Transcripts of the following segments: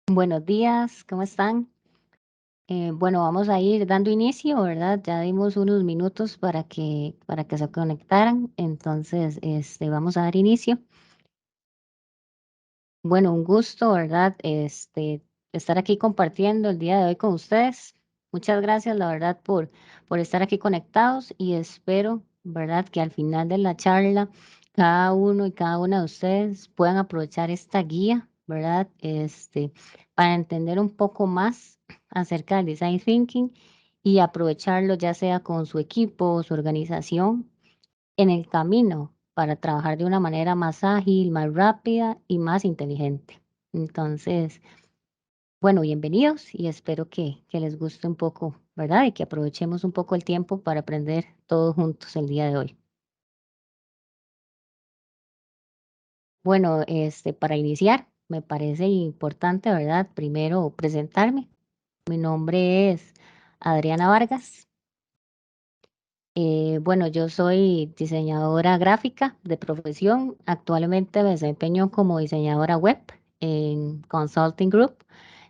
Buenos días, ¿cómo están? Bueno, vamos a ir dando inicio, ¿verdad? Ya dimos unos minutos para que se conectaran, entonces vamos a dar inicio. Bueno, un gusto, ¿verdad? Estar aquí compartiendo el día de hoy con ustedes. Muchas gracias, la verdad, por estar aquí conectados y espero, ¿verdad?, que al final de la charla cada uno y cada una de ustedes puedan aprovechar esta guía, ¿verdad? Para entender un poco más acerca del design thinking y aprovecharlo ya sea con su equipo, su organización en el camino para trabajar de una manera más ágil, más rápida y más inteligente. Entonces, bueno, bienvenidos y espero que les guste un poco, ¿verdad? Y que aprovechemos un poco el tiempo para aprender todos juntos el día de hoy. Bueno, para iniciar, me parece importante, ¿verdad? Primero presentarme. Mi nombre es Adriana Vargas. Bueno, yo soy diseñadora gráfica de profesión. Actualmente me desempeño como diseñadora web en Consulting Group.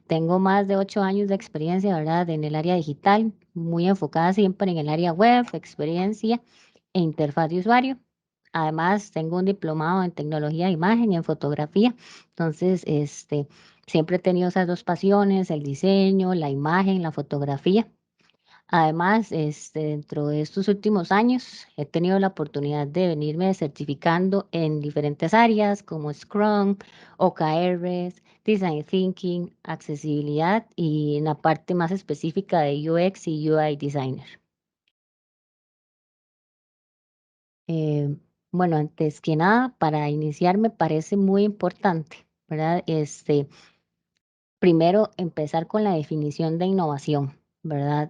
Tengo más de 8 años de experiencia, ¿verdad? En el área digital, muy enfocada siempre en el área web, experiencia e interfaz de usuario. Además, tengo un diplomado en tecnología de imagen y en fotografía. Entonces, siempre he tenido esas dos pasiones, el diseño, la imagen, la fotografía. Además, dentro de estos últimos años he tenido la oportunidad de venirme certificando en diferentes áreas como Scrum, OKRs, Design Thinking, accesibilidad y en la parte más específica de UX y UI Designer. Eh, bueno, antes que nada, para iniciar me parece muy importante, ¿verdad? Primero, empezar con la definición de innovación, ¿verdad?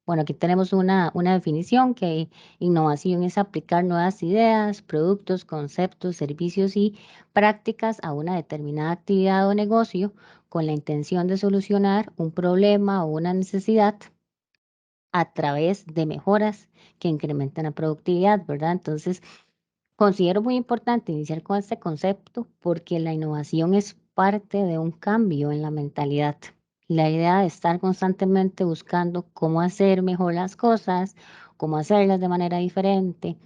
Bueno, aquí tenemos una definición que innovación es aplicar nuevas ideas, productos, conceptos, servicios y prácticas a una determinada actividad o negocio con la intención de solucionar un problema o una necesidad a través de mejoras que incrementan la productividad, ¿verdad? Entonces, considero muy importante iniciar con este concepto porque la innovación es parte de un cambio en la mentalidad. La idea de estar constantemente buscando cómo hacer mejor las cosas, cómo hacerlas de manera diferente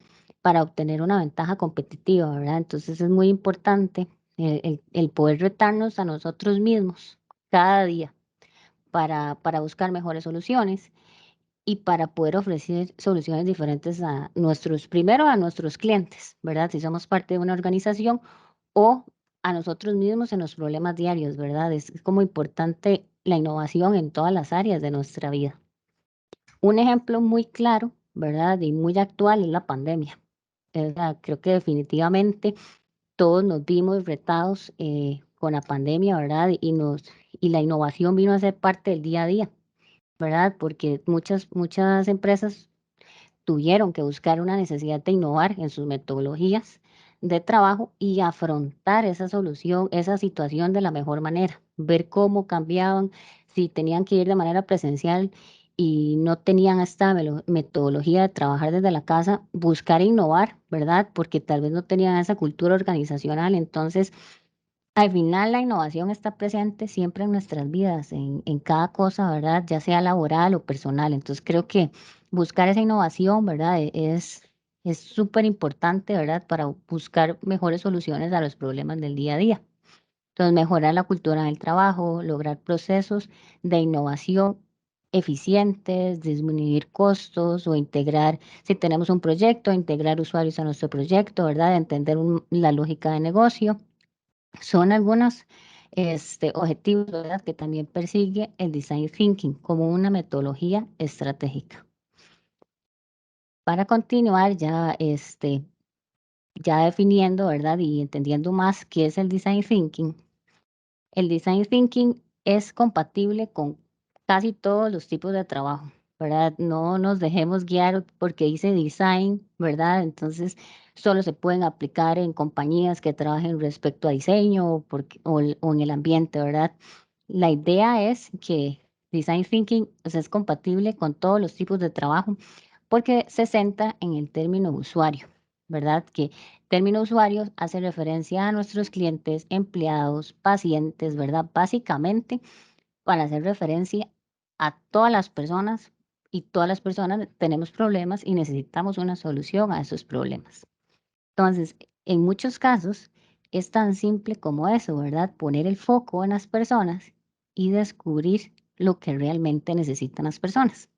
para obtener una ventaja competitiva, ¿verdad? Entonces es muy importante el poder retarnos a nosotros mismos cada día para buscar mejores soluciones y para poder ofrecer soluciones diferentes a primero a nuestros clientes, ¿verdad? Si somos parte de una organización o a nosotros mismos en los problemas diarios, ¿verdad? Es como importante la innovación en todas las áreas de nuestra vida. Un ejemplo muy claro, ¿verdad? Y muy actual es la pandemia. Creo que definitivamente todos nos vimos retados con la pandemia, ¿verdad? Y la innovación vino a ser parte del día a día, ¿verdad? Porque muchas empresas tuvieron que buscar una necesidad de innovar en sus metodologías de trabajo y afrontar esa solución, esa situación de la mejor manera, ver cómo cambiaban, si tenían que ir de manera presencial y no tenían esta metodología de trabajar desde la casa, buscar innovar, ¿verdad? Porque tal vez no tenían esa cultura organizacional. Entonces, al final, la innovación está presente siempre en nuestras vidas, en cada cosa, ¿verdad? Ya sea laboral o personal. Entonces, creo que buscar esa innovación, ¿verdad? Es súper importante, ¿verdad? Para buscar mejores soluciones a los problemas del día a día. Entonces, mejorar la cultura del trabajo, lograr procesos de innovación eficientes, disminuir costos o integrar, si tenemos un proyecto, integrar usuarios a nuestro proyecto, ¿verdad? Entender la lógica de negocio son algunos objetivos, ¿verdad?, que también persigue el Design Thinking como una metodología estratégica. Para continuar, ya definiendo, ¿verdad?, y entendiendo más qué es el Design Thinking. El Design Thinking es compatible con casi todos los tipos de trabajo, ¿verdad? No nos dejemos guiar porque dice design, ¿verdad? Entonces, solo se pueden aplicar en compañías que trabajen respecto a diseño o en el ambiente, ¿verdad? La idea es que Design Thinking, pues, es compatible con todos los tipos de trabajo porque se centra en el término usuario, ¿verdad? Que Término usuarios hace referencia a nuestros clientes, empleados, pacientes, ¿verdad? Básicamente para hacer referencia a todas las personas y todas las personas tenemos problemas y necesitamos una solución a esos problemas. Entonces, en muchos casos es tan simple como eso, ¿verdad? Poner el foco en las personas y descubrir lo que realmente necesitan las personas.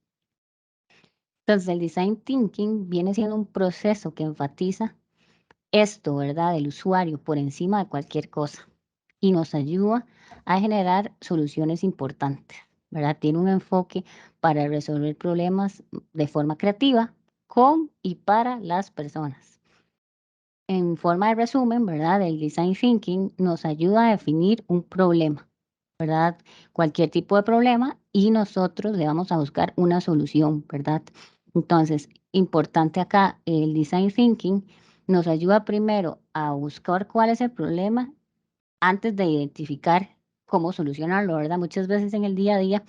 Entonces, el design thinking viene siendo un proceso que enfatiza esto, ¿verdad? Del usuario por encima de cualquier cosa y nos ayuda a generar soluciones importantes, ¿verdad? Tiene un enfoque para resolver problemas de forma creativa con y para las personas. En forma de resumen, ¿verdad? El design thinking nos ayuda a definir un problema, ¿verdad? Cualquier tipo de problema y nosotros le vamos a buscar una solución, ¿verdad? Entonces, importante acá, el design thinking nos ayuda primero a buscar cuál es el problema antes de identificar cómo solucionarlo, ¿verdad? Muchas veces en el día a día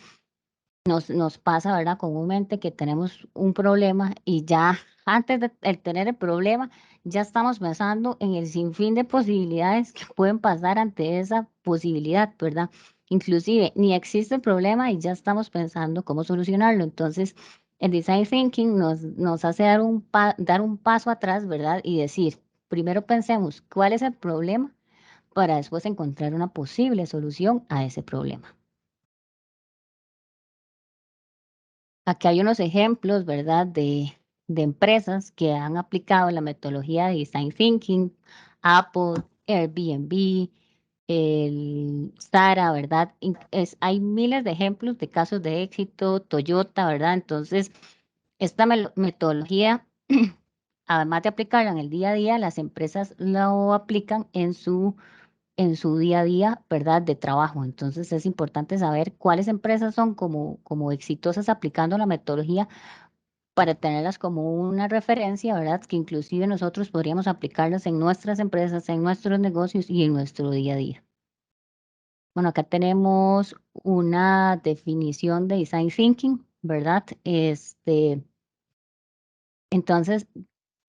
nos pasa, ¿verdad? Comúnmente que tenemos un problema y ya antes de tener el problema, ya estamos pensando en el sinfín de posibilidades que pueden pasar ante esa posibilidad, ¿verdad? Inclusive ni existe el problema y ya estamos pensando cómo solucionarlo. Entonces, el design thinking nos hace dar un paso atrás, ¿verdad? Y decir, primero pensemos cuál es el problema para después encontrar una posible solución a ese problema. Aquí hay unos ejemplos, ¿verdad?, de empresas que han aplicado la metodología de Design Thinking, Apple, Airbnb, el Zara, ¿verdad? Hay miles de ejemplos de casos de éxito, Toyota, ¿verdad? Entonces, esta metodología, además de aplicarla en el día a día, las empresas lo aplican en su día a día, ¿verdad?, de trabajo. Entonces es importante saber cuáles empresas son como exitosas aplicando la metodología para tenerlas como una referencia, ¿verdad? Que inclusive nosotros podríamos aplicarlas en nuestras empresas, en nuestros negocios y en nuestro día a día. Bueno, acá tenemos una definición de design thinking, ¿verdad? Entonces,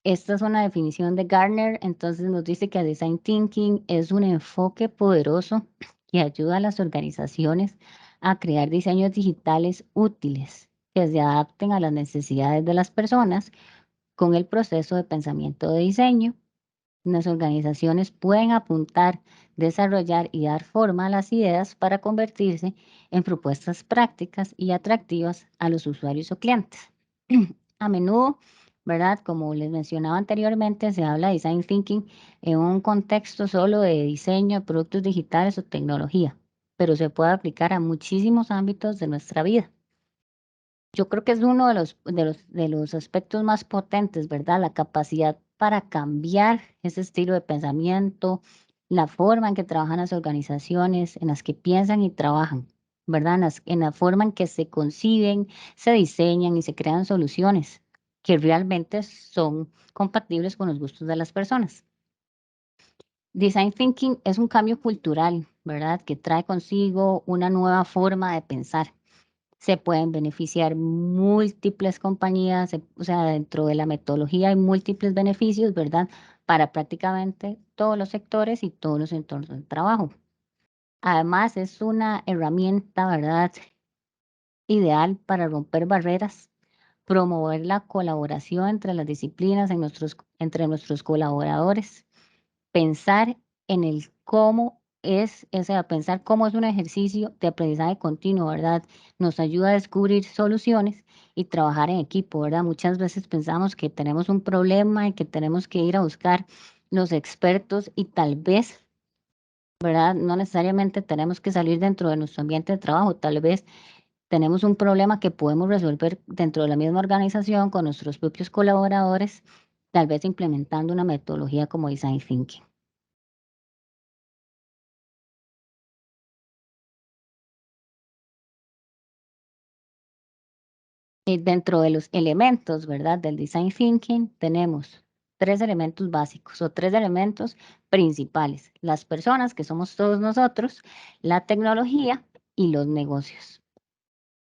esta es una definición de Gartner, entonces nos dice que Design Thinking es un enfoque poderoso que ayuda a las organizaciones a crear diseños digitales útiles que se adapten a las necesidades de las personas con el proceso de pensamiento de diseño. Las organizaciones pueden apuntar, desarrollar y dar forma a las ideas para convertirse en propuestas prácticas y atractivas a los usuarios o clientes. A menudo, ¿verdad? Como les mencionaba anteriormente, se habla de design thinking en un contexto solo de diseño de productos digitales o tecnología, pero se puede aplicar a muchísimos ámbitos de nuestra vida. Yo creo que es uno de los aspectos más potentes, ¿verdad? La capacidad para cambiar ese estilo de pensamiento, la forma en que trabajan las organizaciones, en las que piensan y trabajan, ¿verdad? En la forma en que se conciben, se diseñan y se crean soluciones que realmente son compatibles con los gustos de las personas. Design thinking es un cambio cultural, ¿verdad? Que trae consigo una nueva forma de pensar. Se pueden beneficiar múltiples compañías, o sea, dentro de la metodología hay múltiples beneficios, ¿verdad? Para prácticamente todos los sectores y todos los entornos de trabajo. Además, es una herramienta, ¿verdad? Ideal para romper barreras, promover la colaboración entre las disciplinas entre nuestros colaboradores, pensar en el cómo es, o sea, pensar cómo es un ejercicio de aprendizaje continuo, ¿verdad? Nos ayuda a descubrir soluciones y trabajar en equipo, ¿verdad? Muchas veces pensamos que tenemos un problema y que tenemos que ir a buscar los expertos y tal vez, ¿verdad? No necesariamente tenemos que salir dentro de nuestro ambiente de trabajo, tal vez tenemos un problema que podemos resolver dentro de la misma organización con nuestros propios colaboradores, tal vez implementando una metodología como Design Thinking. Dentro de los elementos, ¿verdad? Del design thinking tenemos tres elementos básicos o tres elementos principales. Las personas, que somos todos nosotros, la tecnología y los negocios.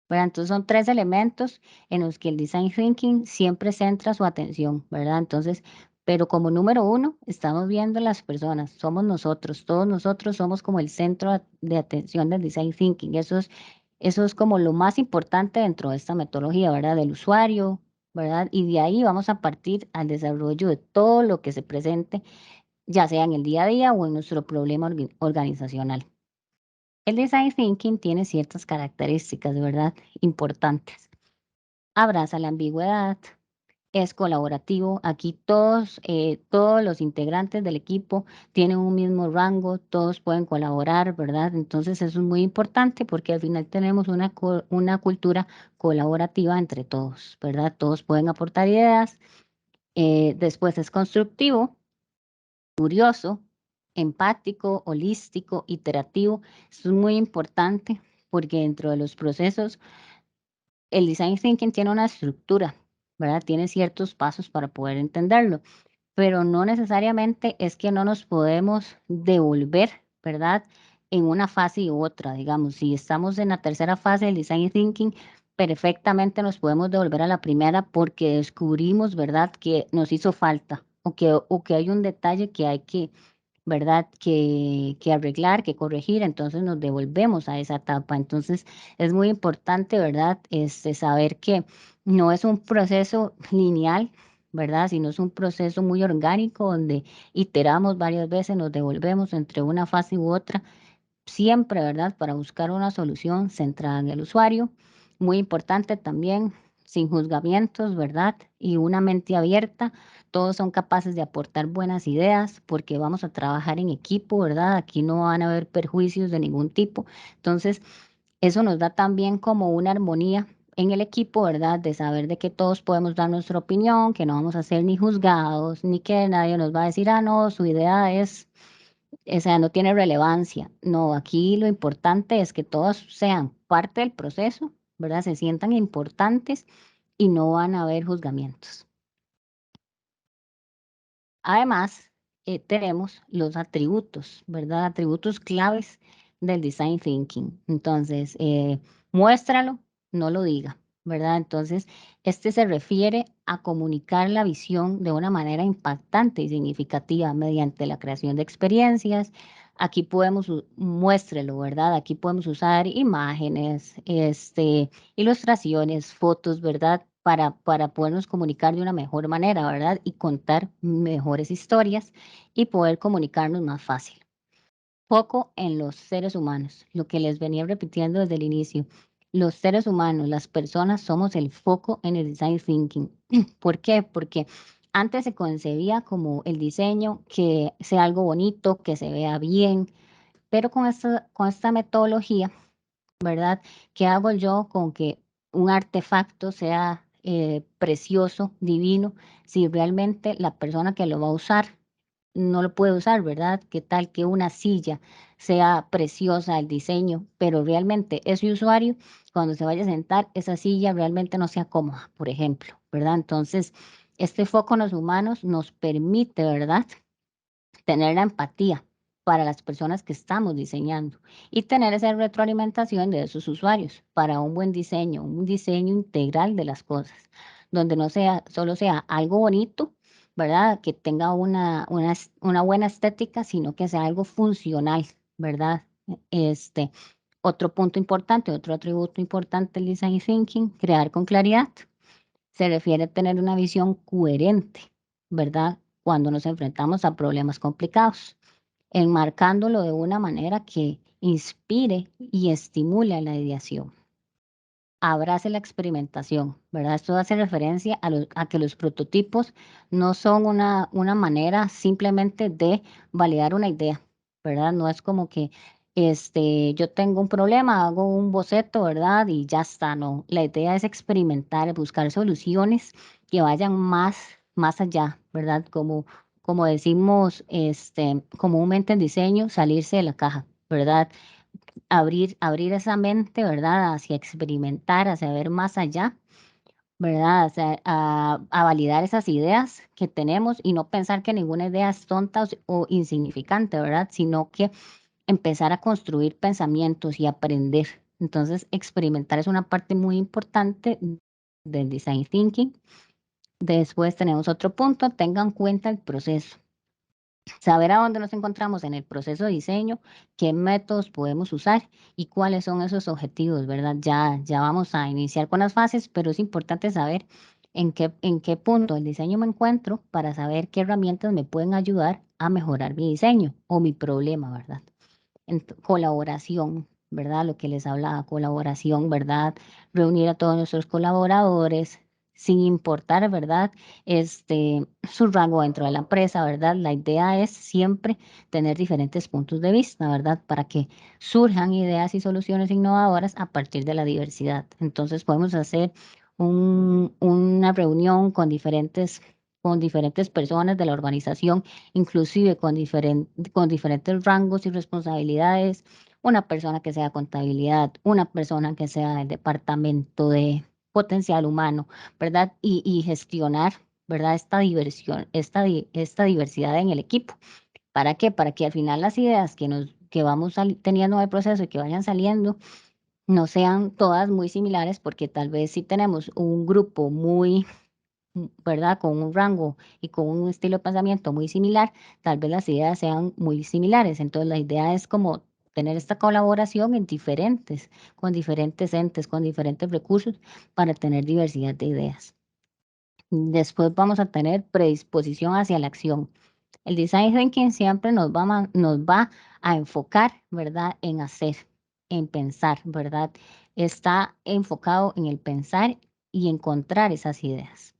¿Verdad? Entonces son tres elementos en los que el design thinking siempre centra su atención, ¿verdad? Entonces pero como número uno, estamos viendo las personas, somos nosotros, todos nosotros somos como el centro de atención del design thinking. Eso es como lo más importante dentro de esta metodología, ¿verdad? Del usuario, ¿verdad? Y de ahí vamos a partir al desarrollo de todo lo que se presente, ya sea en el día a día o en nuestro problema organizacional. El design thinking tiene ciertas características, ¿verdad? Importantes. Abraza la ambigüedad, es colaborativo. Aquí todos los integrantes del equipo tienen un mismo rango, todos pueden colaborar, ¿verdad? Entonces eso es muy importante porque al final tenemos una cultura colaborativa entre todos, ¿verdad? Todos pueden aportar ideas. Después es constructivo, curioso, empático, holístico, iterativo. Eso es muy importante porque dentro de los procesos el design thinking tiene una estructura, ¿verdad? Tiene ciertos pasos para poder entenderlo, pero no necesariamente es que no nos podemos devolver, ¿verdad? En una fase u otra, digamos, si estamos en la tercera fase del design thinking, perfectamente nos podemos devolver a la primera porque descubrimos, ¿verdad?, que nos hizo falta o que hay un detalle que hay que, ¿verdad?, que arreglar, que corregir, entonces nos devolvemos a esa etapa. Entonces, es muy importante, ¿verdad?, saber que no es un proceso lineal, ¿verdad?, sino es un proceso muy orgánico donde iteramos varias veces, nos devolvemos entre una fase u otra siempre, ¿verdad? Para buscar una solución centrada en el usuario. Muy importante también, sin juzgamientos, ¿verdad? Y una mente abierta. Todos son capaces de aportar buenas ideas porque vamos a trabajar en equipo, ¿verdad? Aquí no van a haber perjuicios de ningún tipo. Entonces, eso nos da también como una armonía en el equipo, ¿verdad? De saber de que todos podemos dar nuestra opinión, que no vamos a ser ni juzgados, ni que nadie nos va a decir, ah, no, su idea es, o sea, no tiene relevancia. No, aquí lo importante es que todos sean parte del proceso, ¿verdad? Se sientan importantes y no van a haber juzgamientos. Además, tenemos los atributos, ¿verdad? Atributos claves del design thinking. Entonces, muéstralo, no lo diga, ¿verdad? Entonces, este se refiere a comunicar la visión de una manera impactante y significativa mediante la creación de experiencias. Aquí podemos, muéstrelo, ¿verdad? Aquí podemos usar imágenes, ilustraciones, fotos, ¿verdad? Para podernos comunicar de una mejor manera, ¿verdad? Y contar mejores historias y poder comunicarnos más fácil. Foco en los seres humanos, lo que les venía repitiendo desde el inicio. Los seres humanos, las personas, somos el foco en el design thinking. ¿Por qué? Porque antes se concebía como el diseño que sea algo bonito, que se vea bien, pero con esta metodología, ¿verdad? ¿Qué hago yo con que un artefacto sea precioso, divino, si realmente la persona que lo va a usar no lo puede usar, ¿verdad? ¿Qué tal que una silla sea preciosa el diseño, pero realmente ese usuario, cuando se vaya a sentar, esa silla realmente no sea cómoda, por ejemplo, ¿verdad? Entonces, este foco en los humanos nos permite, ¿verdad?, tener la empatía para las personas que estamos diseñando y tener esa retroalimentación de esos usuarios para un buen diseño, un diseño integral de las cosas, donde no sea solo sea algo bonito, ¿verdad? Que tenga una buena estética, sino que sea algo funcional, ¿verdad? Este, otro punto importante, otro atributo importante del design thinking, crear con claridad. Se refiere a tener una visión coherente, ¿verdad? Cuando nos enfrentamos a problemas complicados, enmarcándolo de una manera que inspire y estimule la ideación. Abrace la experimentación, ¿verdad? Esto hace referencia a que los prototipos no son una manera simplemente de validar una idea, ¿verdad? No es como que yo tengo un problema, hago un boceto, ¿verdad? Y ya está, no. La idea es experimentar, buscar soluciones que vayan más allá, ¿verdad? Como decimos comúnmente en diseño, salirse de la caja, ¿verdad? Abrir esa mente, ¿verdad? Hacia experimentar, hacia ver más allá, ¿verdad? A validar esas ideas que tenemos y no pensar que ninguna idea es tonta o insignificante, ¿verdad? Sino que empezar a construir pensamientos y aprender. Entonces, experimentar es una parte muy importante del design thinking. Después tenemos otro punto, tenga en cuenta el proceso. Saber a dónde nos encontramos en el proceso de diseño, qué métodos podemos usar y cuáles son esos objetivos, ¿verdad? Ya vamos a iniciar con las fases, pero es importante saber en qué punto del diseño me encuentro para saber qué herramientas me pueden ayudar a mejorar mi diseño o mi problema, ¿verdad? Colaboración, ¿verdad? Lo que les hablaba, colaboración, ¿verdad? Reunir a todos nuestros colaboradores, sin importar, ¿verdad? Su rango dentro de la empresa, ¿verdad? La idea es siempre tener diferentes puntos de vista, ¿verdad? Para que surjan ideas y soluciones innovadoras a partir de la diversidad. Entonces podemos hacer una reunión con diferentes personas de la organización, inclusive con diferentes rangos y responsabilidades, una persona que sea contabilidad, una persona que sea del departamento de potencial humano, ¿verdad? Y gestionar, ¿verdad? Esta diversidad en el equipo. ¿Para qué? Para que al final las ideas que vamos teniendo en el proceso y que vayan saliendo no sean todas muy similares, porque tal vez si tenemos un grupo ¿verdad? Con un rango y con un estilo de pensamiento muy similar, tal vez las ideas sean muy similares. Entonces, la idea es como tener esta colaboración con diferentes entes, con diferentes recursos para tener diversidad de ideas. Después vamos a tener predisposición hacia la acción. El design thinking siempre nos va a enfocar, ¿verdad? En hacer, en pensar, ¿verdad? Está enfocado en el pensar y encontrar esas ideas.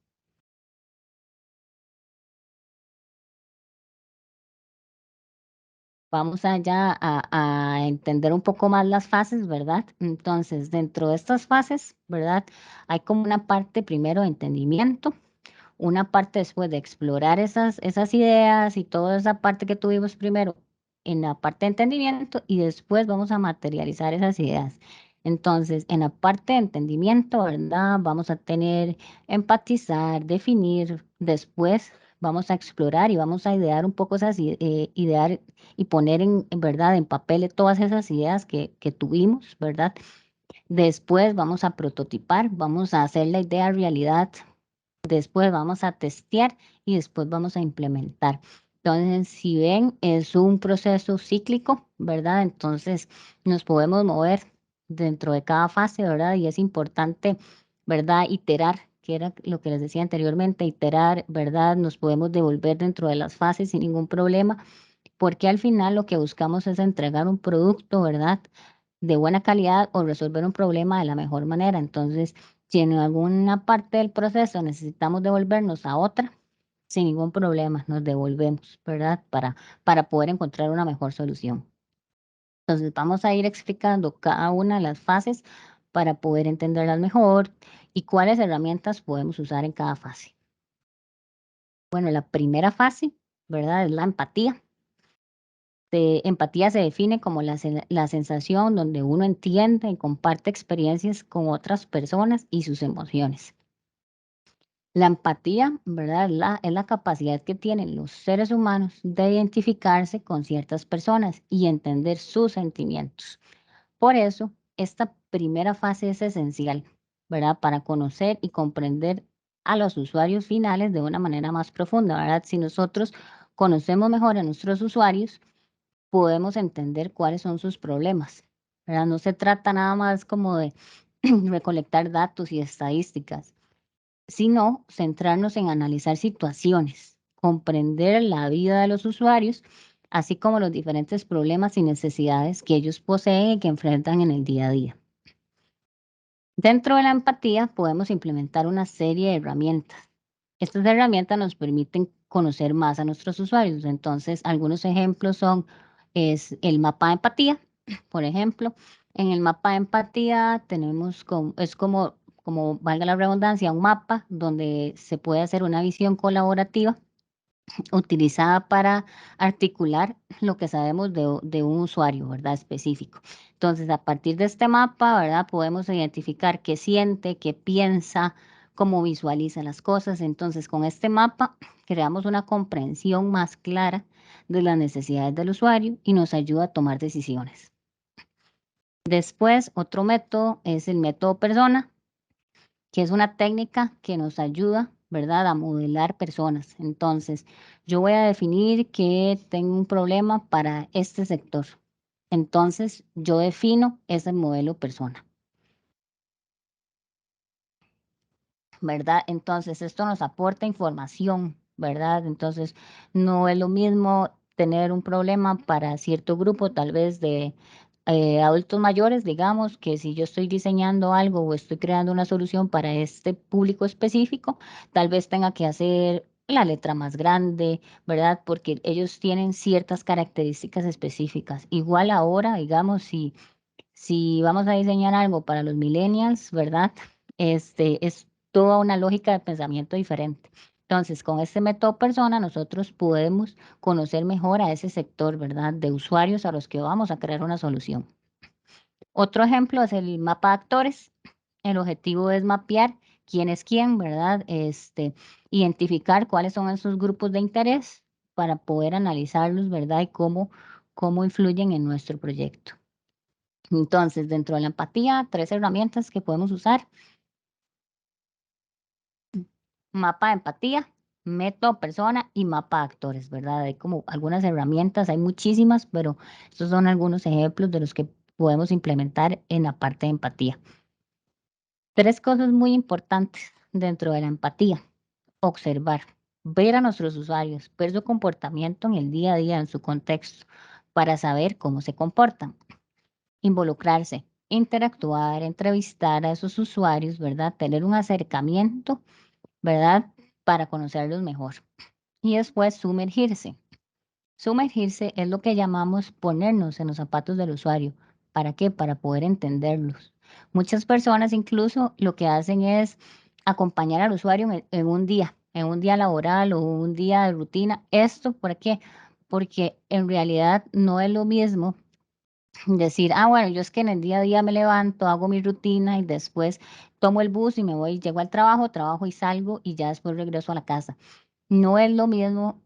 Vamos allá a entender un poco más las fases, ¿verdad? Entonces, dentro de estas fases, ¿verdad? Hay como una parte primero de entendimiento, una parte después de explorar esas ideas y toda esa parte que tuvimos primero en la parte de entendimiento y después vamos a materializar esas ideas. Entonces, en la parte de entendimiento, ¿verdad? Vamos a tener empatizar, definir, después vamos a explorar y vamos a idear un poco idear y poner en verdad en papel todas esas ideas que tuvimos, ¿verdad? Después vamos a prototipar, vamos a hacer la idea realidad. Después vamos a testear y después vamos a implementar. Entonces, si ven, es un proceso cíclico, ¿verdad? Entonces, nos podemos mover dentro de cada fase, ¿verdad? Y es importante, ¿verdad? Iterar, que era lo que les decía anteriormente, iterar, ¿verdad? Nos podemos devolver dentro de las fases sin ningún problema, porque al final lo que buscamos es entregar un producto, ¿verdad? De buena calidad o resolver un problema de la mejor manera. Entonces, si en alguna parte del proceso necesitamos devolvernos a otra, sin ningún problema, nos devolvemos, ¿verdad? Para poder encontrar una mejor solución. Entonces, vamos a ir explicando cada una de las fases para poder entenderlas mejor y cuáles herramientas podemos usar en cada fase. Bueno, la primera fase, ¿verdad? Es la empatía. Empatía se define como la sensación donde uno entiende y comparte experiencias con otras personas y sus emociones. La empatía, ¿verdad? Es la capacidad que tienen los seres humanos de identificarse con ciertas personas y entender sus sentimientos. Por eso, esta primera fase es esencial, ¿verdad? Para conocer y comprender a los usuarios finales de una manera más profunda, ¿verdad? Si nosotros conocemos mejor a nuestros usuarios, podemos entender cuáles son sus problemas, ¿verdad? No se trata nada más como de recolectar datos y estadísticas, sino centrarnos en analizar situaciones, comprender la vida de los usuarios, así como los diferentes problemas y necesidades que ellos poseen y que enfrentan en el día a día. Dentro de la empatía podemos implementar una serie de herramientas. Estas herramientas nos permiten conocer más a nuestros usuarios. Entonces, algunos ejemplos es el mapa de empatía, por ejemplo. En el mapa de empatía es como valga la redundancia, un mapa donde se puede hacer una visión colaborativa utilizada para articular lo que sabemos de un usuario, ¿verdad? Específico. Entonces, a partir de este mapa, ¿verdad? Podemos identificar qué siente, qué piensa, cómo visualiza las cosas. Entonces, con este mapa creamos una comprensión más clara de las necesidades del usuario y nos ayuda a tomar decisiones. Después, otro método es el método persona, que es una técnica que nos ayuda ¿verdad? A modelar personas. Entonces, yo voy a definir que tengo un problema para este sector. Entonces, yo defino ese modelo persona. ¿Verdad? Entonces, esto nos aporta información, ¿verdad? Entonces, no es lo mismo tener un problema para cierto grupo, tal vez de adultos mayores, digamos, que si yo estoy diseñando algo o estoy creando una solución para este público específico, tal vez tenga que hacer la letra más grande, ¿verdad? Porque ellos tienen ciertas características específicas. Igual ahora, digamos, si vamos a diseñar algo para los millennials, ¿verdad? Es toda una lógica de pensamiento diferente. Entonces, con este método persona, nosotros podemos conocer mejor a ese sector, ¿verdad? De usuarios a los que vamos a crear una solución. Otro ejemplo es el mapa de actores. El objetivo es mapear quién es quién, ¿verdad? Identificar cuáles son esos grupos de interés para poder analizarlos, ¿verdad? Y cómo influyen en nuestro proyecto. Entonces, dentro de la empatía, 3 herramientas que podemos usar: mapa de empatía, método persona y mapa de actores, ¿verdad? Hay como algunas herramientas, hay muchísimas, pero estos son algunos ejemplos de los que podemos implementar en la parte de empatía. 3 cosas muy importantes dentro de la empatía: observar, ver a nuestros usuarios, ver su comportamiento en el día a día, en su contexto, para saber cómo se comportan. Involucrarse, interactuar, entrevistar a esos usuarios, ¿verdad? Tener un acercamiento, ¿verdad? Para conocerlos mejor. Y después sumergirse. Sumergirse es lo que llamamos ponernos en los zapatos del usuario. ¿Para qué? Para poder entenderlos. Muchas personas incluso lo que hacen es acompañar al usuario en un día laboral o un día de rutina. ¿Esto por qué? Porque en realidad no es lo mismo decir, bueno, yo es que en el día a día me levanto, hago mi rutina y después tomo el bus y me voy, llego al trabajo, trabajo y salgo y ya después regreso a la casa. No es lo mismo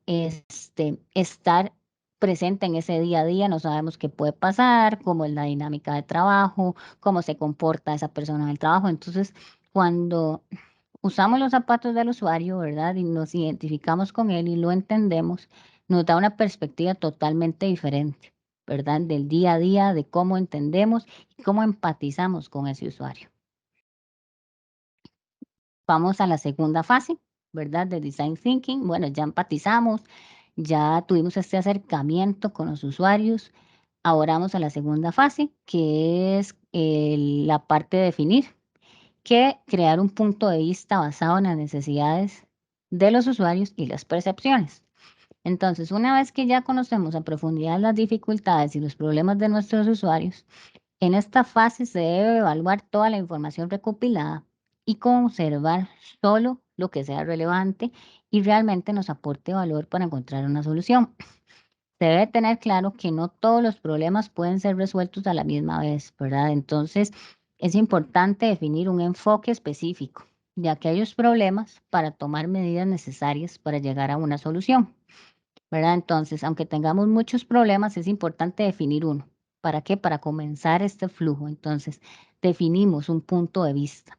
estar presente en ese día a día, no sabemos qué puede pasar, cómo es la dinámica de trabajo, cómo se comporta esa persona en el trabajo. Entonces, cuando usamos los zapatos del usuario, ¿verdad? Y nos identificamos con él y lo entendemos, nos da una perspectiva totalmente diferente, ¿verdad? Del día a día, de cómo entendemos y cómo empatizamos con ese usuario. Vamos a la segunda fase, ¿verdad? De Design Thinking. Bueno, ya empatizamos, ya tuvimos este acercamiento con los usuarios. Ahora vamos a la segunda fase, que es la parte de definir, que crear un punto de vista basado en las necesidades de los usuarios y las percepciones. Entonces, una vez que ya conocemos a profundidad las dificultades y los problemas de nuestros usuarios, en esta fase se debe evaluar toda la información recopilada y conservar solo lo que sea relevante y realmente nos aporte valor para encontrar una solución. Se debe tener claro que no todos los problemas pueden ser resueltos a la misma vez, ¿verdad? Entonces, es importante definir un enfoque específico de aquellos problemas para tomar medidas necesarias para llegar a una solución, ¿verdad? Entonces, aunque tengamos muchos problemas, es importante definir uno. ¿Para qué? Para comenzar este flujo. Entonces, definimos un punto de vista.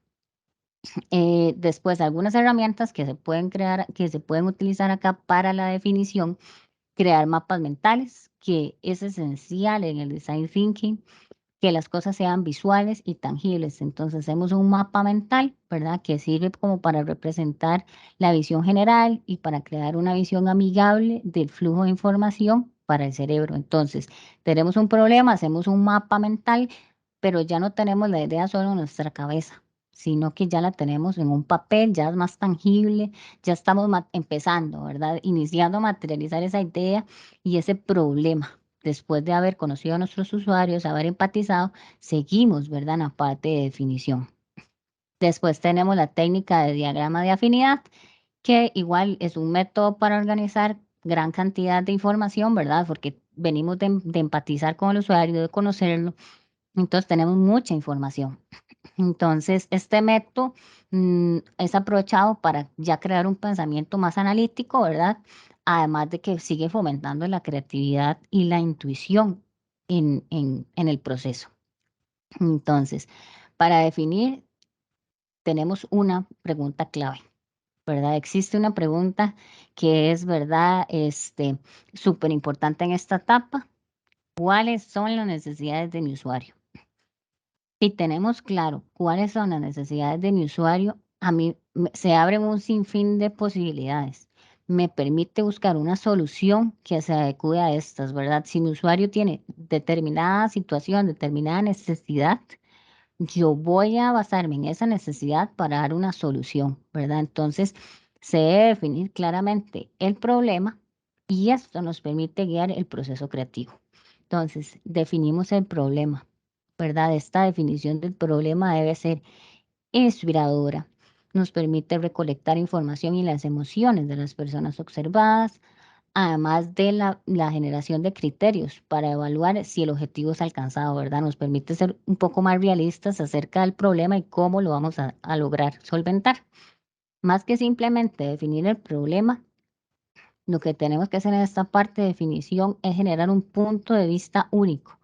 Después, algunas herramientas que se pueden crear, que se pueden utilizar acá para la definición: crear mapas mentales, que es esencial en el design thinking, que las cosas sean visuales y tangibles. Entonces, hacemos un mapa mental, ¿verdad? Que sirve como para representar la visión general y para crear una visión amigable del flujo de información para el cerebro. Entonces, tenemos un problema, hacemos un mapa mental, pero ya no tenemos la idea solo en nuestra cabeza, sino que ya la tenemos en un papel, ya es más tangible, ya estamos empezando, ¿verdad? Iniciando a materializar esa idea y ese problema. Después de haber conocido a nuestros usuarios, haber empatizado, seguimos, ¿verdad? En la parte de definición. Después tenemos la técnica de diagrama de afinidad, que igual es un método para organizar gran cantidad de información, ¿verdad? Porque venimos de empatizar con el usuario, de conocerlo, entonces tenemos mucha información. Entonces, este método es aprovechado para ya crear un pensamiento más analítico, ¿verdad? Además de que sigue fomentando la creatividad y la intuición en el proceso. Entonces, para definir, tenemos una pregunta clave. ¿verdad? Existe una pregunta que es, ¿verdad? Súper importante en esta etapa. ¿Cuáles son las necesidades de mi usuario? Si tenemos claro cuáles son las necesidades de mi usuario, a mí se abren un sinfín de posibilidades. Me permite buscar una solución que se adecue a estas, ¿verdad? Si mi usuario tiene determinada situación, determinada necesidad, yo voy a basarme en esa necesidad para dar una solución, ¿verdad? Entonces, se debe definir claramente el problema y esto nos permite guiar el proceso creativo. Entonces, definimos el problema, ¿verdad? Esta definición del problema debe ser inspiradora. Nos permite recolectar información y las emociones de las personas observadas, además de la generación de criterios para evaluar si el objetivo es alcanzado, ¿verdad? Nos permite ser un poco más realistas acerca del problema y cómo lo vamos a lograr solventar. Más que simplemente definir el problema, lo que tenemos que hacer en esta parte de definición es generar un punto de vista único,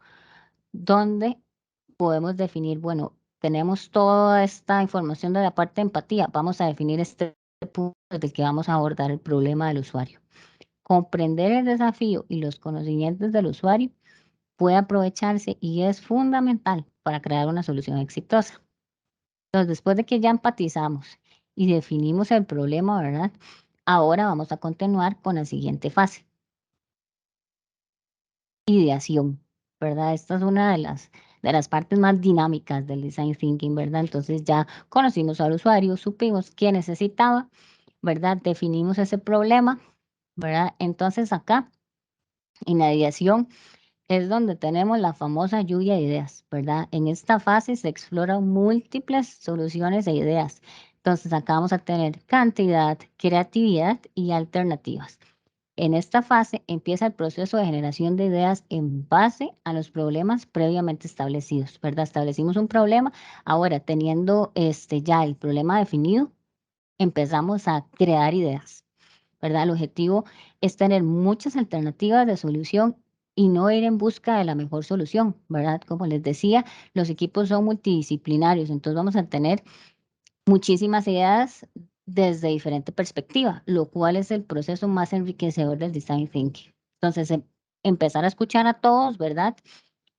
donde podemos definir, bueno, tenemos toda esta información de la parte de empatía, vamos a definir este punto desde el que vamos a abordar el problema del usuario. Comprender el desafío y los conocimientos del usuario puede aprovecharse y es fundamental para crear una solución exitosa. Entonces, después de que ya empatizamos y definimos el problema, ¿verdad? Ahora vamos a continuar con la siguiente fase, ideación, ¿verdad? Esta es una de las partes más dinámicas del design thinking, ¿verdad? Entonces ya conocimos al usuario, supimos qué necesitaba, ¿verdad? Definimos ese problema, ¿verdad? Entonces acá, en la ideación, es donde tenemos la famosa lluvia de ideas, ¿verdad? En esta fase se exploran múltiples soluciones e ideas. Entonces acá vamos a tener cantidad, creatividad y alternativas. En esta fase empieza el proceso de generación de ideas en base a los problemas previamente establecidos, ¿verdad? Establecimos un problema, ahora teniendo ya el problema definido, empezamos a crear ideas, ¿verdad? El objetivo es tener muchas alternativas de solución y no ir en busca de la mejor solución, ¿verdad? Como les decía, los equipos son multidisciplinarios, entonces vamos a tener muchísimas ideas desde diferente perspectiva, lo cual es el proceso más enriquecedor del design thinking. Entonces, empezar a escuchar a todos, ¿verdad?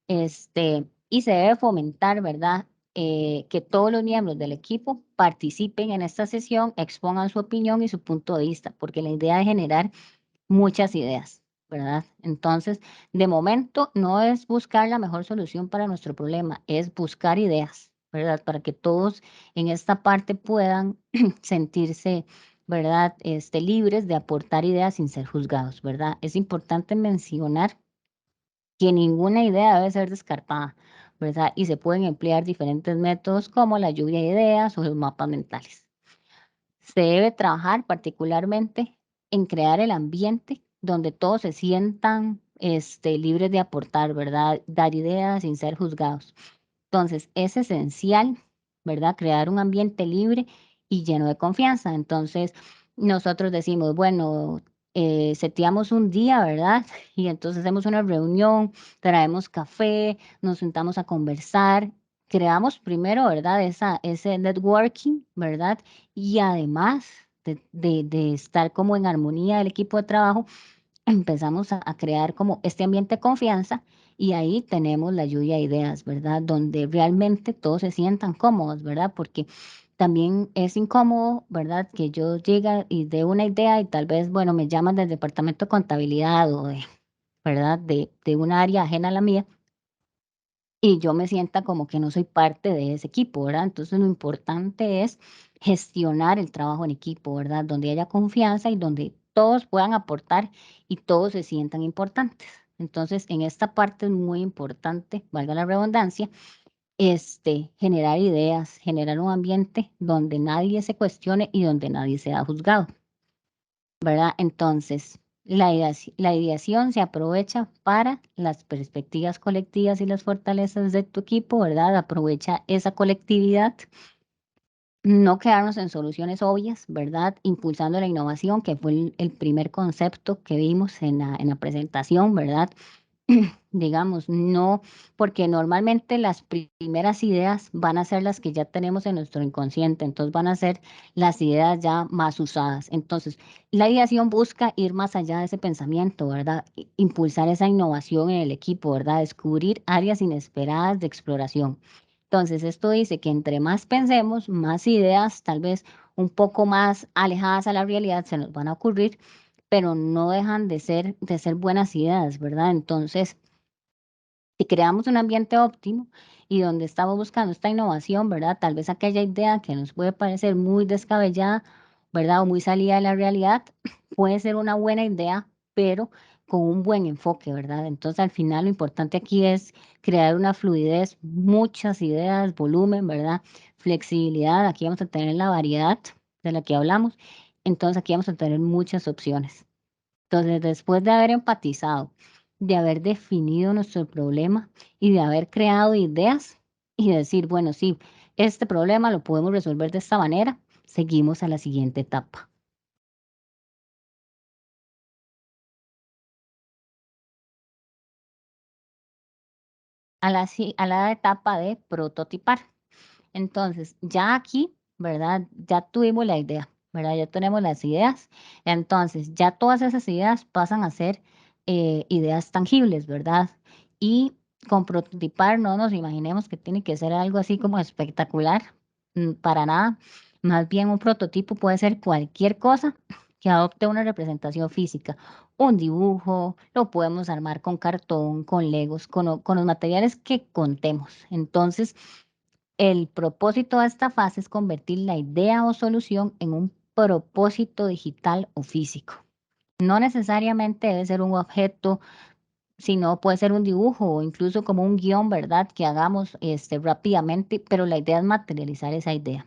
Y se debe fomentar, ¿verdad? Que todos los miembros del equipo participen en esta sesión, expongan su opinión y su punto de vista, porque la idea es generar muchas ideas, ¿verdad? Entonces, de momento no es buscar la mejor solución para nuestro problema, es buscar ideas, ¿verdad? Para que todos en esta parte puedan sentirse, ¿verdad? Libres de aportar ideas sin ser juzgados, ¿verdad? Es importante mencionar que ninguna idea debe ser descartada, ¿verdad? Y se pueden emplear diferentes métodos como la lluvia de ideas o los mapas mentales. Se debe trabajar particularmente en crear el ambiente donde todos se sientan libres de aportar, ¿verdad? Dar ideas sin ser juzgados. Entonces, es esencial, ¿verdad? Crear un ambiente libre y lleno de confianza. Entonces, nosotros decimos, bueno, seteamos un día, ¿verdad? Y entonces hacemos una reunión, traemos café, nos sentamos a conversar, creamos primero, ¿verdad? Ese networking, ¿verdad? Y además de estar como en armonía del equipo de trabajo, empezamos a crear como este ambiente de confianza y ahí tenemos la lluvia de ideas, ¿verdad? Donde realmente todos se sientan cómodos, ¿verdad? Porque también es incómodo, ¿verdad? Que yo llegue y dé una idea y tal vez, bueno, me llaman del departamento de contabilidad o de, ¿verdad? De un área ajena a la mía y yo me sienta como que no soy parte de ese equipo, ¿verdad? Entonces lo importante es gestionar el trabajo en equipo, ¿verdad? Donde haya confianza y donde todos puedan aportar y todos se sientan importantes. Entonces, en esta parte es muy importante, valga la redundancia, generar ideas, generar un ambiente donde nadie se cuestione y donde nadie sea juzgado, ¿verdad? Entonces, la ideación se aprovecha para las perspectivas colectivas y las fortalezas de tu equipo, ¿verdad? Aprovecha esa colectividad, no quedarnos en soluciones obvias, ¿verdad? Impulsando la innovación, que fue el primer concepto que vimos en la presentación, ¿verdad? digamos, no, porque normalmente las primeras ideas van a ser las que ya tenemos en nuestro inconsciente, entonces van a ser las ideas ya más usadas. Entonces, la ideación busca ir más allá de ese pensamiento, ¿verdad? Impulsar esa innovación en el equipo, ¿verdad? Descubrir áreas inesperadas de exploración. Entonces, esto dice que entre más pensemos, más ideas, tal vez un poco más alejadas a la realidad, se nos van a ocurrir, pero no dejan de ser buenas ideas, ¿verdad? Entonces, si creamos un ambiente óptimo y donde estamos buscando esta innovación, ¿verdad? Tal vez aquella idea que nos puede parecer muy descabellada, ¿verdad? O muy salida de la realidad, puede ser una buena idea, pero con un buen enfoque, ¿verdad? Entonces, al final, lo importante aquí es crear una fluidez, muchas ideas, volumen, ¿verdad? Flexibilidad, aquí vamos a tener la variedad de la que hablamos, entonces aquí vamos a tener muchas opciones. Entonces, después de haber empatizado, de haber definido nuestro problema y de haber creado ideas y decir, bueno, sí, este problema lo podemos resolver de esta manera, seguimos a la siguiente etapa. A la etapa de prototipar. Entonces, ya aquí, ¿verdad? Ya tuvimos la idea, ¿verdad? Ya tenemos las ideas. Entonces, ya todas esas ideas pasan a ser ideas tangibles, ¿verdad? Y con prototipar no nos imaginemos que tiene que ser algo así como espectacular, para nada. Más bien un prototipo puede ser cualquier cosa que adopte una representación física, un dibujo, lo podemos armar con cartón, con legos, con los materiales que contemos. Entonces, el propósito de esta fase es convertir la idea o solución en un propósito digital o físico. No necesariamente debe ser un objeto, sino puede ser un dibujo o incluso como un guión, ¿verdad? Que hagamos rápidamente, pero la idea es materializar esa idea.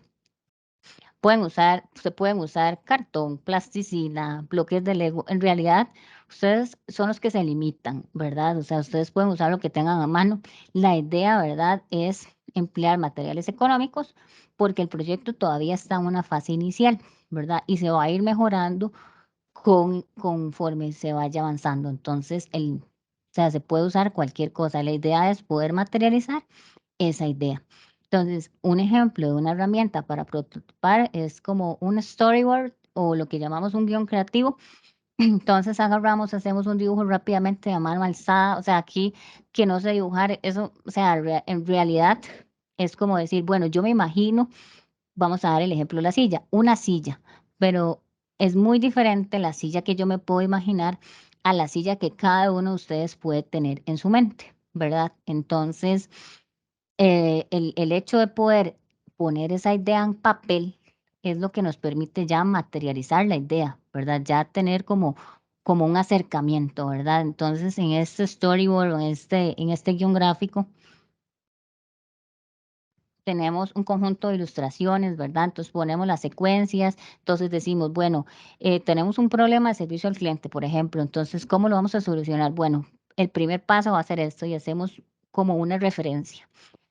Se pueden usar cartón, plasticina, bloques de Lego. En realidad, ustedes son los que se limitan, ¿verdad? O sea, ustedes pueden usar lo que tengan a mano. La idea, ¿verdad?, es emplear materiales económicos porque el proyecto todavía está en una fase inicial, ¿verdad? Y se va a ir mejorando conforme se vaya avanzando. Entonces, o sea, se puede usar cualquier cosa. La idea es poder materializar esa idea. Entonces, un ejemplo de una herramienta para prototipar es como un storyboard o lo que llamamos un guión creativo. Entonces agarramos, hacemos un dibujo rápidamente a mano alzada, o sea, aquí que no sé dibujar, eso, o sea, en realidad es como decir, bueno, yo me imagino, vamos a dar el ejemplo de la silla, una silla, pero es muy diferente la silla que yo me puedo imaginar a la silla que cada uno de ustedes puede tener en su mente, ¿verdad? Entonces, el hecho de poder poner esa idea en papel es lo que nos permite ya materializar la idea, ¿verdad? Ya tener como un acercamiento, ¿verdad? Entonces, en este storyboard o en este guión gráfico, tenemos un conjunto de ilustraciones, ¿verdad? Entonces ponemos las secuencias, entonces decimos, bueno, tenemos un problema de servicio al cliente, por ejemplo, entonces, ¿cómo lo vamos a solucionar? Bueno, el primer paso va a ser esto y hacemos como una referencia.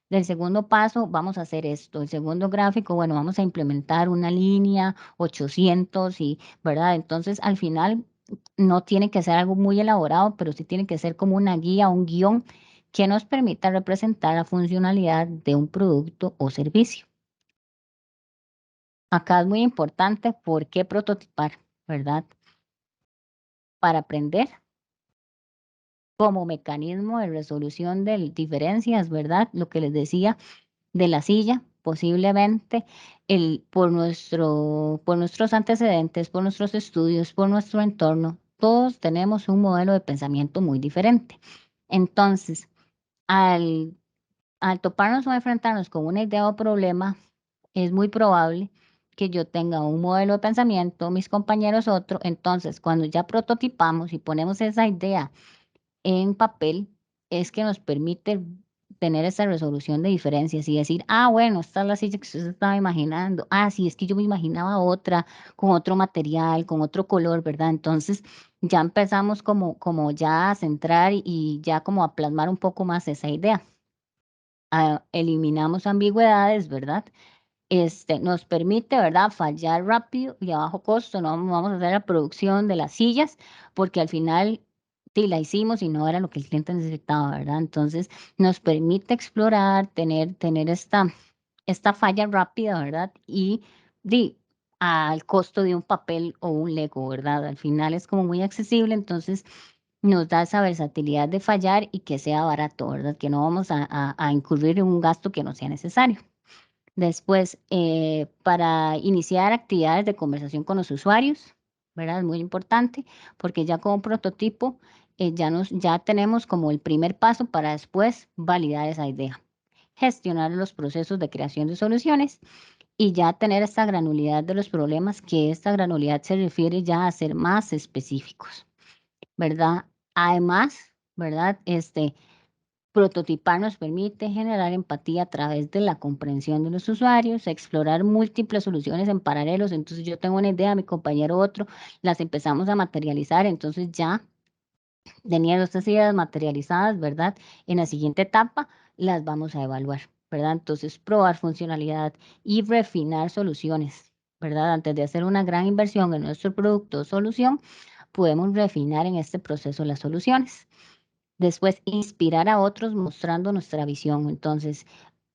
Del segundo paso, vamos a hacer esto. El segundo gráfico, bueno, vamos a implementar una línea 800 y, ¿verdad? Entonces, al final, no tiene que ser algo muy elaborado, pero sí tiene que ser como una guía, un guión que nos permita representar la funcionalidad de un producto o servicio. Acá es muy importante por qué prototipar, ¿verdad? Para aprender como mecanismo de resolución de diferencias, ¿verdad? Lo que les decía de la silla, posiblemente por nuestros antecedentes, por nuestros estudios, por nuestro entorno, todos tenemos un modelo de pensamiento muy diferente. Entonces, al, al toparnos o enfrentarnos con una idea o problema, es muy probable que yo tenga un modelo de pensamiento, mis compañeros otro. Entonces, cuando ya prototipamos y ponemos esa idea en papel es que nos permite tener esa resolución de diferencias y decir, ah, bueno, esta es la silla que usted se estaba imaginando. Ah, sí, es que yo me imaginaba otra, con otro material, con otro color, ¿verdad? Entonces ya empezamos como ya a centrar y ya como a plasmar un poco más esa idea. Ah, eliminamos ambigüedades, ¿verdad? Nos permite, ¿verdad?, fallar rápido y a bajo costo. No vamos a hacer la producción de las sillas porque al final Sí, la hicimos y no era lo que el cliente necesitaba, ¿verdad? Entonces, nos permite explorar, tener esta falla rápida, ¿verdad? Y di, al costo de un papel o un Lego, ¿verdad? Al final es como muy accesible, entonces nos da esa versatilidad de fallar y que sea barato, ¿verdad? Que no vamos a incurrir en un gasto que no sea necesario. Después, para iniciar actividades de conversación con los usuarios, ¿verdad? Es muy importante porque ya como prototipo ya tenemos como el primer paso para después validar esa idea, gestionar los procesos de creación de soluciones y ya tener esta granularidad de los problemas, que esta granularidad se refiere ya a ser más específicos, ¿verdad? Además, ¿verdad? Prototipar nos permite generar empatía a través de la comprensión de los usuarios, explorar múltiples soluciones en paralelos. Entonces yo tengo una idea, mi compañero otro, las empezamos a materializar. Entonces ya teniendo estas ideas materializadas, ¿verdad? En la siguiente etapa las vamos a evaluar, ¿verdad? Entonces probar funcionalidad y refinar soluciones, ¿verdad? Antes de hacer una gran inversión en nuestro producto o solución, podemos refinar en este proceso las soluciones. Después, inspirar a otros mostrando nuestra visión. Entonces,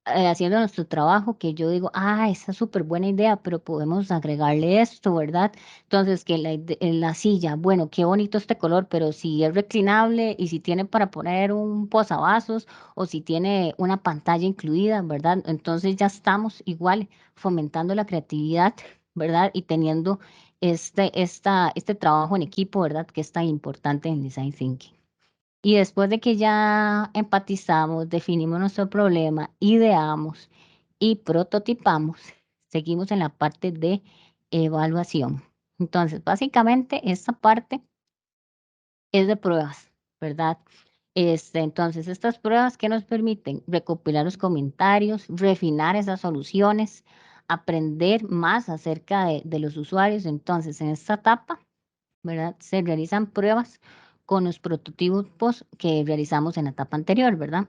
haciendo nuestro trabajo, que yo digo, esa es súper buena idea, pero podemos agregarle esto, ¿verdad? Entonces, que la silla, bueno, qué bonito este color, pero si es reclinable y si tiene para poner un posavasos o si tiene una pantalla incluida, ¿verdad? Entonces ya estamos igual fomentando la creatividad, ¿verdad? Y teniendo este trabajo en equipo, ¿verdad? Que es tan importante en Design Thinking. Y después de que ya empatizamos, definimos nuestro problema, ideamos y prototipamos, seguimos en la parte de evaluación. Entonces, básicamente, esta parte es de pruebas, ¿verdad? Entonces, estas pruebas que nos permiten recopilar los comentarios, refinar esas soluciones, aprender más acerca de los usuarios. Entonces, en esta etapa, ¿verdad? Se realizan pruebas con los prototipos que realizamos en la etapa anterior, ¿verdad?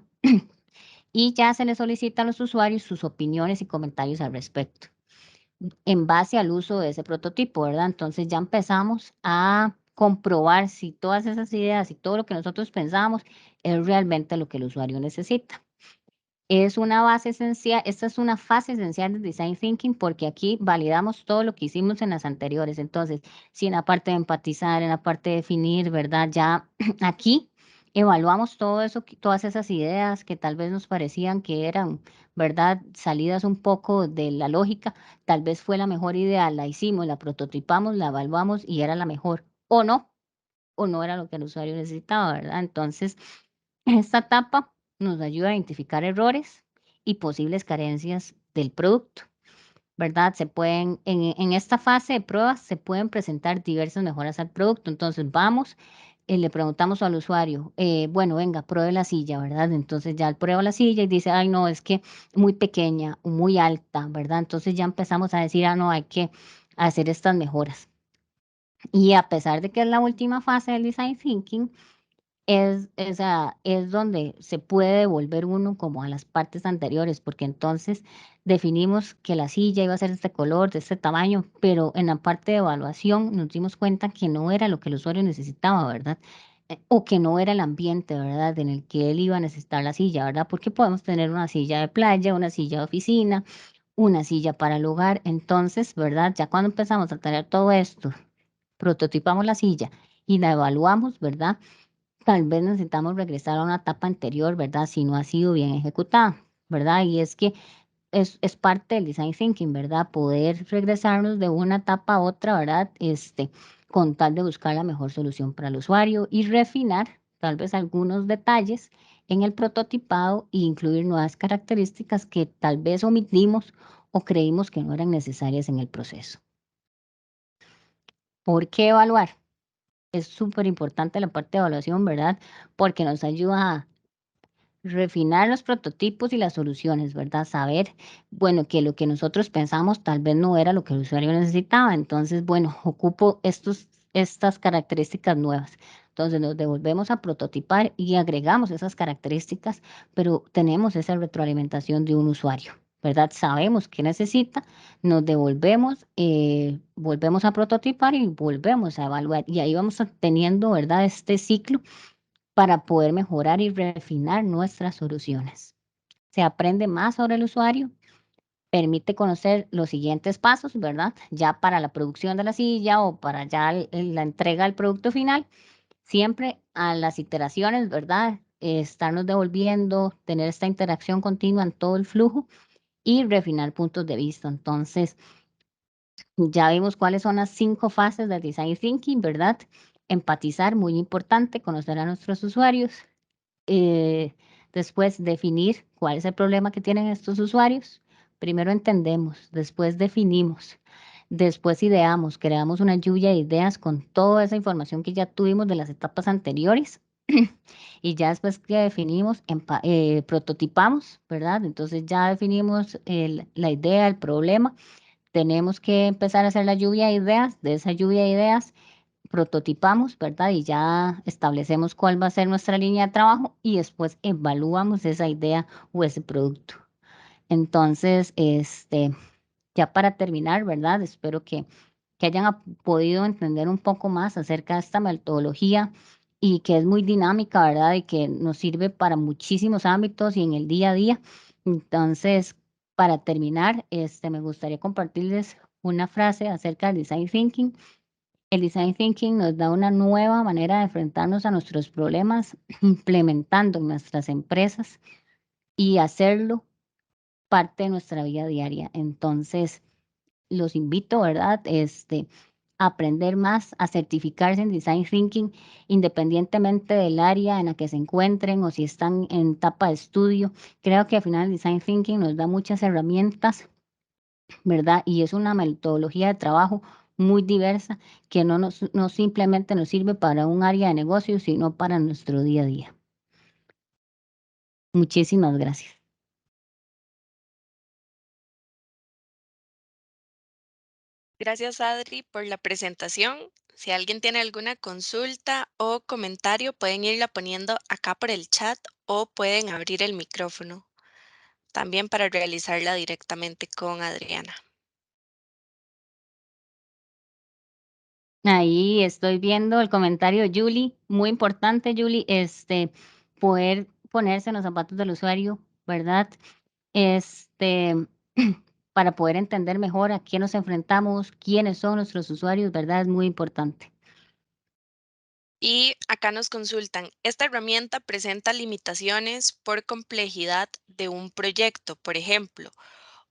Y ya se les solicita a los usuarios sus opiniones y comentarios al respecto, en base al uso de ese prototipo, ¿verdad? Entonces ya empezamos a comprobar si todas esas ideas y todo lo que nosotros pensamos es realmente lo que el usuario necesita. Es una base esencial, esta es una fase esencial del design thinking porque aquí validamos todo lo que hicimos en las anteriores. Entonces, si en la parte de empatizar, en la parte de definir, ¿verdad? Ya aquí evaluamos todo eso, todas esas ideas que tal vez nos parecían que eran, ¿verdad? Salidas un poco de la lógica, tal vez fue la mejor idea, la hicimos, la prototipamos, la evaluamos y era la mejor, o no era lo que el usuario necesitaba, ¿verdad? Entonces, esta etapa nos ayuda a identificar errores y posibles carencias del producto, ¿verdad? En esta fase de pruebas se pueden presentar diversas mejoras al producto. Entonces vamos, le preguntamos al usuario, bueno, venga, pruebe la silla, ¿verdad? Entonces ya él prueba la silla y dice, ay, no, es que muy pequeña o muy alta, ¿verdad? Entonces ya empezamos a decir, no, hay que hacer estas mejoras. Y a pesar de que es la última fase del design thinking, es donde se puede devolver uno como a las partes anteriores, porque entonces definimos que la silla iba a ser de este color, de este tamaño, pero en la parte de evaluación nos dimos cuenta que no era lo que el usuario necesitaba, ¿verdad? O que no era el ambiente, ¿verdad? En el que él iba a necesitar la silla, ¿verdad? Porque podemos tener una silla de playa, una silla de oficina, una silla para el hogar. Entonces, ¿verdad? Ya cuando empezamos a tener todo esto, prototipamos la silla y la evaluamos, ¿verdad? Tal vez necesitamos regresar a una etapa anterior, ¿verdad? Si no ha sido bien ejecutada, ¿verdad? Y es que es parte del design thinking, ¿verdad? Poder regresarnos de una etapa a otra, ¿verdad? Con tal de buscar la mejor solución para el usuario y refinar tal vez algunos detalles en el prototipado e incluir nuevas características que tal vez omitimos o creímos que no eran necesarias en el proceso. ¿Por qué evaluar? Es súper importante la parte de evaluación, ¿verdad? Porque nos ayuda a refinar los prototipos y las soluciones, ¿verdad? Saber, bueno, que lo que nosotros pensamos tal vez no era lo que el usuario necesitaba. Entonces, bueno, ocupo estas características nuevas. Entonces nos devolvemos a prototipar y agregamos esas características, pero tenemos esa retroalimentación de un usuario, ¿verdad? Sabemos qué necesita, nos devolvemos, volvemos a prototipar y volvemos a evaluar. Y ahí vamos teniendo, ¿verdad? Este ciclo para poder mejorar y refinar nuestras soluciones. Se aprende más sobre el usuario, permite conocer los siguientes pasos, ¿verdad? Ya para la producción de la silla o para ya la entrega del producto final, siempre a las iteraciones, ¿verdad? Estarnos devolviendo, tener esta interacción continua en todo el flujo y refinar puntos de vista. Entonces, ya vimos cuáles son las 5 fases del design thinking, ¿verdad? Empatizar, muy importante, conocer a nuestros usuarios. Después, definir cuál es el problema que tienen estos usuarios. Primero entendemos, después definimos, después ideamos, creamos una lluvia de ideas con toda esa información que ya tuvimos de las etapas anteriores. Y ya después que definimos, prototipamos, ¿verdad? Entonces ya definimos la idea, el problema. Tenemos que empezar a hacer la lluvia de ideas. De esa lluvia de ideas, prototipamos, ¿verdad? Y ya establecemos cuál va a ser nuestra línea de trabajo y después evaluamos esa idea o ese producto. Entonces, ya para terminar, ¿verdad? Espero que hayan podido entender un poco más acerca de esta metodología y que es muy dinámica, ¿verdad? Y que nos sirve para muchísimos ámbitos y en el día a día. Entonces, para terminar, me gustaría compartirles una frase acerca del design thinking. El design thinking nos da una nueva manera de enfrentarnos a nuestros problemas, implementando en nuestras empresas y hacerlo parte de nuestra vida diaria. Entonces, los invito, ¿verdad? A aprender más, a certificarse en design thinking, independientemente del área en la que se encuentren o si están en etapa de estudio. Creo que al final el design thinking nos da muchas herramientas, ¿verdad? Y es una metodología de trabajo muy diversa que no simplemente nos sirve para un área de negocio, sino para nuestro día a día. Muchísimas gracias. Gracias, Adri, por la presentación. Si alguien tiene alguna consulta o comentario, pueden irla poniendo acá por el chat o pueden abrir el micrófono también para realizarla directamente con Adriana. Ahí estoy viendo el comentario de Julie, muy importante, Julie, poder ponerse en los zapatos del usuario, ¿verdad? Este, para poder entender mejor a quién nos enfrentamos, quiénes son nuestros usuarios, ¿verdad? Es muy importante. Y acá nos consultan, ¿esta herramienta presenta limitaciones por complejidad de un proyecto, por ejemplo?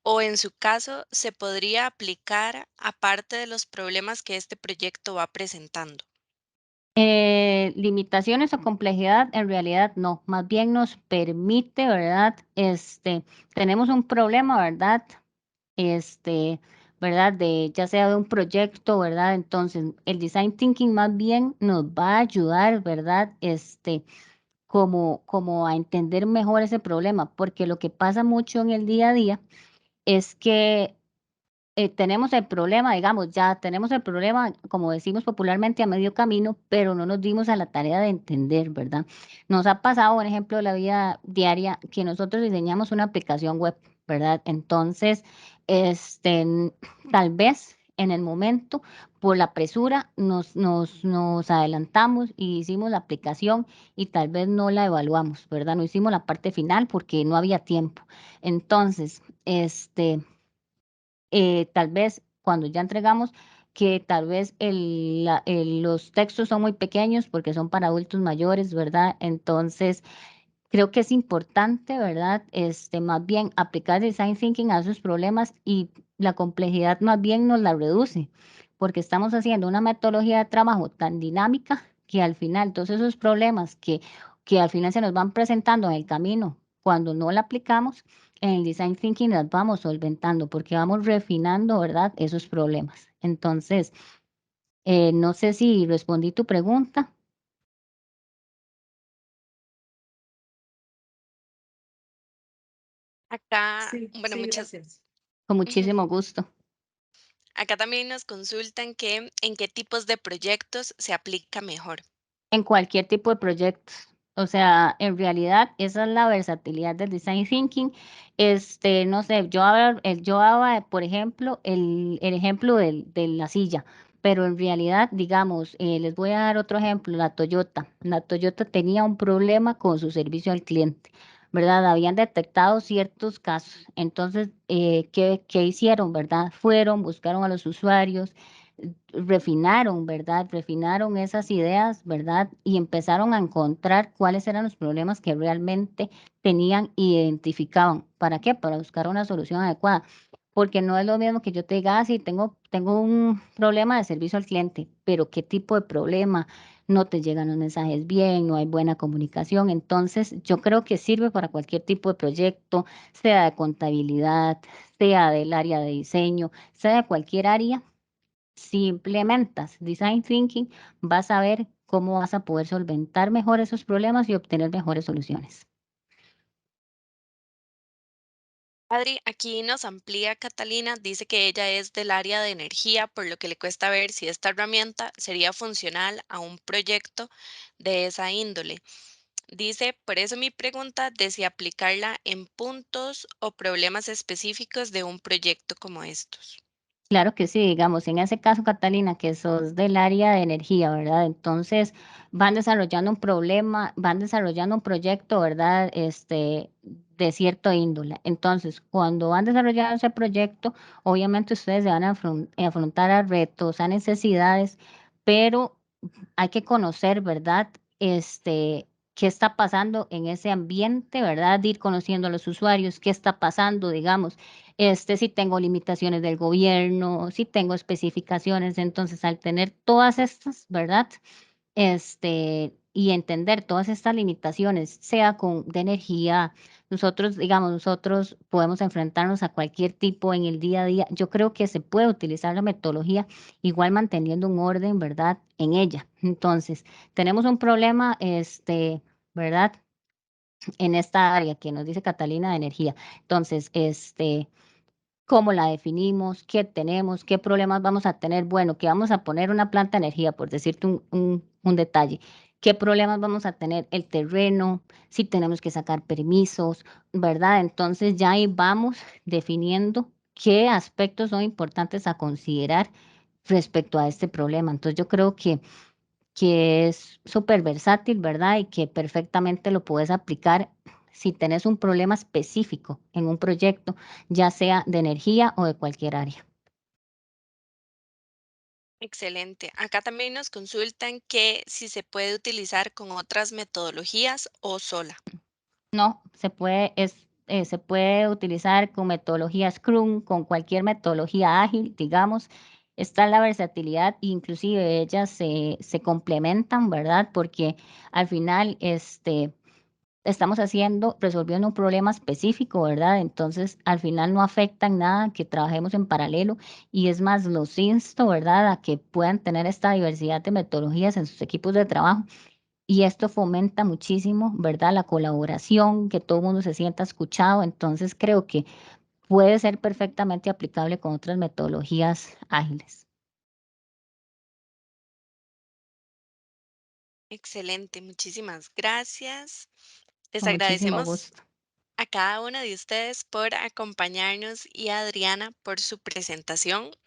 O en su caso, ¿se podría aplicar aparte de los problemas que este proyecto va presentando? Limitaciones o complejidad, en realidad no, más bien nos permite, ¿verdad? Tenemos un problema, ¿verdad? ¿Verdad? Ya sea de un proyecto, ¿verdad? Entonces, el design thinking más bien nos va a ayudar, ¿verdad? Como a entender mejor ese problema, porque lo que pasa mucho en el día a día es que tenemos el problema, digamos, ya tenemos el problema, como decimos popularmente, a medio camino, pero no nos dimos a la tarea de entender, ¿verdad? Nos ha pasado, por ejemplo, la vida diaria que nosotros diseñamos una aplicación web, ¿verdad? Entonces, tal vez en el momento, por la presura, nos adelantamos y hicimos la aplicación y tal vez no la evaluamos, ¿verdad? No hicimos la parte final porque no había tiempo. Entonces, tal vez cuando ya entregamos, que tal vez los textos son muy pequeños porque son para adultos mayores, ¿verdad? Entonces, creo que es importante, ¿verdad? Más bien aplicar design thinking a esos problemas y la complejidad más bien nos la reduce, porque estamos haciendo una metodología de trabajo tan dinámica que al final todos esos problemas que al final se nos van presentando en el camino, cuando no la aplicamos, en el design thinking las vamos solventando porque vamos refinando, ¿verdad? Esos problemas. Entonces, no sé si respondí tu pregunta. Acá, bueno, Con ujú. muchísimo gusto. Acá también nos consultan que en qué tipos de proyectos se aplica mejor. En cualquier tipo de proyectos. O sea, en realidad esa es la versatilidad del design thinking. No sé, yo daba, por ejemplo, el ejemplo de la silla, pero en realidad, digamos, les voy a dar otro ejemplo, la Toyota. La Toyota tenía un problema con su servicio al cliente, ¿verdad? Habían detectado ciertos casos. Entonces, ¿qué hicieron, verdad? Fueron, buscaron a los usuarios, refinaron, ¿verdad? Refinaron esas ideas, ¿verdad? Y empezaron a encontrar cuáles eran los problemas que realmente tenían y identificaban. ¿Para qué? Para buscar una solución adecuada. Porque no es lo mismo que yo te diga, ah, sí, tengo un problema de servicio al cliente, pero ¿qué tipo de problema? No te llegan los mensajes bien, no hay buena comunicación. Entonces, yo creo que sirve para cualquier tipo de proyecto, sea de contabilidad, sea del área de diseño, sea de cualquier área. Si implementas design thinking, vas a ver cómo vas a poder solventar mejor esos problemas y obtener mejores soluciones. Adri, aquí nos amplía Catalina, dice que ella es del área de energía, por lo que le cuesta ver si esta herramienta sería funcional a un proyecto de esa índole. Dice, por eso mi pregunta de si aplicarla en puntos o problemas específicos de un proyecto como estos. Claro que sí, digamos, en ese caso, Catalina, que sos del área de energía, ¿verdad? Entonces van desarrollando un problema, van desarrollando un proyecto, ¿verdad? De cierto índole. Entonces, cuando van desarrollando ese proyecto, obviamente ustedes se van a afrontar a retos, a necesidades, pero hay que conocer, ¿verdad? Qué está pasando en ese ambiente, ¿verdad? De ir conociendo a los usuarios, qué está pasando, digamos, si tengo limitaciones del gobierno, si tengo especificaciones. Entonces, al tener todas estas, ¿verdad? Y entender todas estas limitaciones, sea de energía, nosotros podemos enfrentarnos a cualquier tipo en el día a día. Yo creo que se puede utilizar la metodología igual manteniendo un orden, ¿verdad? En ella. Entonces, tenemos un problema, ¿verdad? En esta área que nos dice Catalina de energía. Entonces, cómo la definimos, qué tenemos, qué problemas vamos a tener. Bueno, que vamos a poner una planta de energía, por decirte un detalle. ¿Qué problemas vamos a tener? El terreno, si tenemos que sacar permisos, ¿verdad? Entonces ya ahí vamos definiendo qué aspectos son importantes a considerar respecto a este problema. Entonces yo creo que es súper versátil, ¿verdad? Y que perfectamente lo puedes aplicar si tenés un problema específico en un proyecto, ya sea de energía o de cualquier área. Excelente. Acá también nos consultan que si se puede utilizar con otras metodologías o sola. No, se puede utilizar con metodología Scrum, con cualquier metodología ágil, digamos. Está la versatilidad, inclusive ellas se complementan, ¿verdad? Porque al final, estamos resolviendo un problema específico, ¿verdad? Entonces, al final no afecta en nada que trabajemos en paralelo y es más, los insto, ¿verdad? A que puedan tener esta diversidad de metodologías en sus equipos de trabajo y esto fomenta muchísimo, ¿verdad? La colaboración, que todo el mundo se sienta escuchado. Entonces, creo que puede ser perfectamente aplicable con otras metodologías ágiles. Excelente, muchísimas gracias. Les Con muchísimo agradecemos gusto. a cada uno de ustedes por acompañarnos y a Adriana por su presentación.